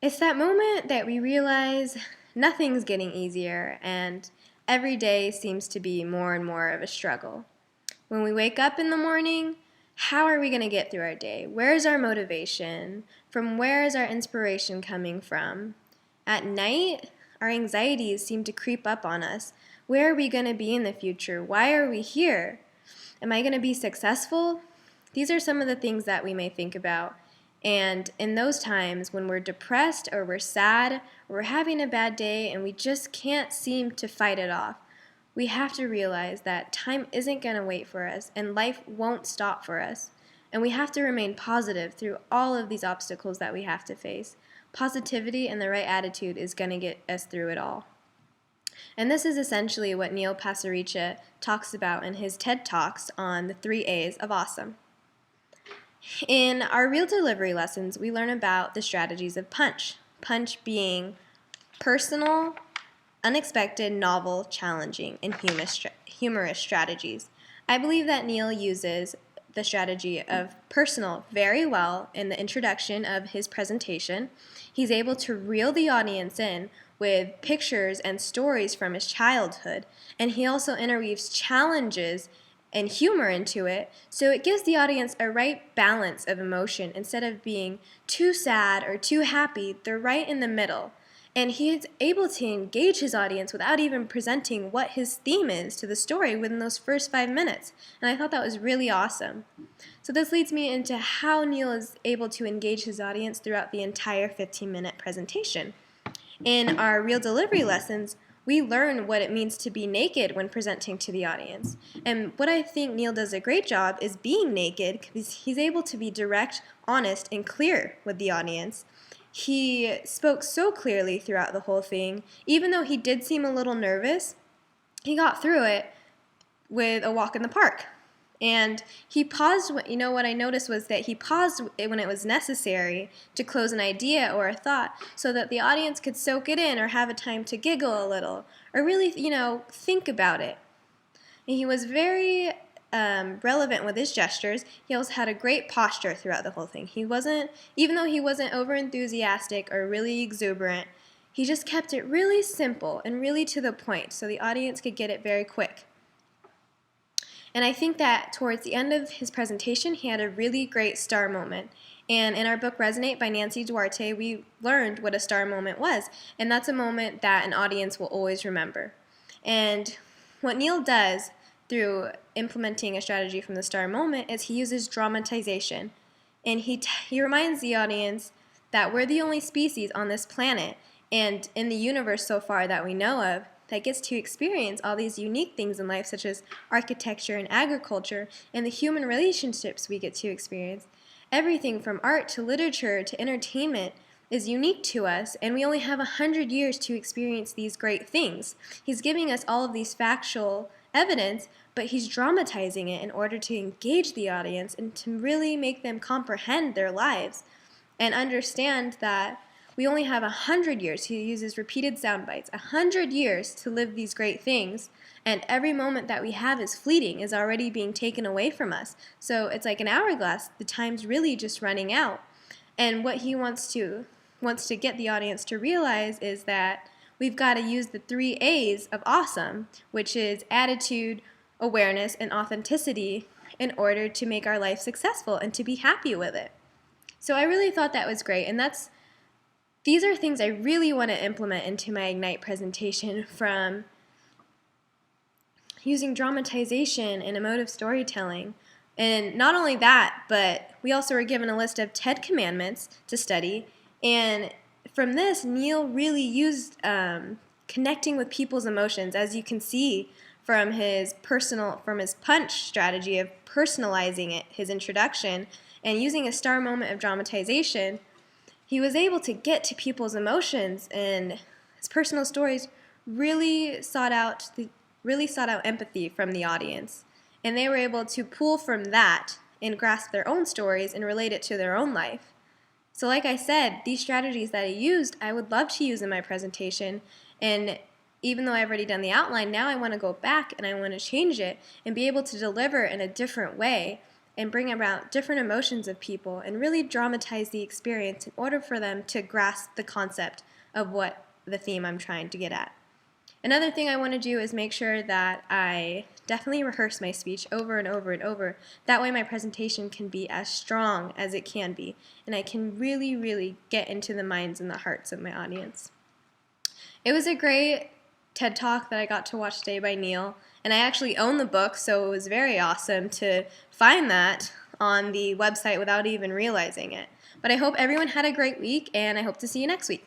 It's that moment that we realize nothing's getting easier and every day seems to be more and more of a struggle. When we wake up in the morning, how are we going to get through our day? Where's our motivation? From where is our inspiration coming from? At night, our anxieties seem to creep up on us. Where are we going to be in the future? Why are we here? Am I going to be successful? These are some of the things that we may think about. And in those times when we're depressed or we're sad or we're having a bad day and we just can't seem to fight it off, we have to realize that time isn't going to wait for us and life won't stop for us. And we have to remain positive through all of these obstacles that we have to face. Positivity and the right attitude is going to get us through it all. And this is essentially what Neil Pasricha talks about in his TED Talks on the 3 A's of awesome. In our real delivery lessons, we learn about the strategies of punch. Punch being personal, unexpected, novel, challenging, and humorous strategies. I believe that Neil uses the strategy of personal very well in the introduction of his presentation. He's able to reel the audience in with pictures and stories from his childhood, and he also interweaves challenges and humor into it, so it gives the audience a right balance of emotion. Instead of being too sad or too happy, they're right in the middle. And he is able to engage his audience without even presenting what his theme is to the story within those first 5 minutes. And I thought that was really awesome. So this leads me into how Neil is able to engage his audience throughout the entire 15-minute presentation. In our real delivery lessons, we learn what it means to be naked when presenting to the audience. And what I think Neil does a great job is being naked because he's able to be direct, honest, and clear with the audience. He spoke so clearly throughout the whole thing. Even though he did seem a little nervous, he got through it with a walk in the park. And he paused, what I noticed was that he paused when it was necessary to close an idea or a thought so that the audience could soak it in or have a time to giggle a little or really, think about it. And he was very relevant with his gestures. He also had a great posture throughout the whole thing. Even though he wasn't over enthusiastic or really exuberant, he just kept it really simple and really to the point so the audience could get it very quick. And I think that towards the end of his presentation, he had a really great star moment. And in our book, Resonate by Nancy Duarte, we learned what a star moment was. And that's a moment that an audience will always remember. And what Neil does through implementing a strategy from the star moment is he uses dramatization. And he reminds the audience that we're the only species on this planet and in the universe so far that we know of that gets to experience all these unique things in life, such as architecture and agriculture, and the human relationships we get to experience. Everything from art to literature to entertainment is unique to us, and we only have 100 years to experience these great things. He's giving us all of these factual evidence, but he's dramatizing it in order to engage the audience and to really make them comprehend their lives and understand that we only have 100 years. He uses repeated sound bites. 100 years to live these great things, and every moment that we have is fleeting, is already being taken away from us. So it's like an hourglass. The time's really just running out. And what he wants to get the audience to realize is that we've got to use the 3 A's of awesome, which is attitude, awareness, and authenticity in order to make our life successful and to be happy with it. So I really thought that was great, and these are things I really want to implement into my Ignite presentation, from using dramatization and emotive storytelling. And not only that, but we also were given a list of 10 commandments to study. And from this, Neil really used connecting with people's emotions, as you can see from his punch strategy of personalizing his introduction, and using a star moment of dramatization. He was able to get to people's emotions, and his personal stories really sought out empathy from the audience. And they were able to pull from that and grasp their own stories and relate it to their own life. So like I said, these strategies that I used, I would love to use in my presentation. And even though I've already done the outline, now I want to go back and I want to change it and be able to deliver in a different way and bring about different emotions of people and really dramatize the experience in order for them to grasp the concept of what the theme I'm trying to get at. Another thing I want to do is make sure that I definitely rehearse my speech over and over and over. That way my presentation can be as strong as it can be, and I can really, really get into the minds and the hearts of my audience. It was a great TED Talk that I got to watch today by Neil, and I actually own the book, so it was very awesome to find that on the website without even realizing it. But I hope everyone had a great week, and I hope to see you next week.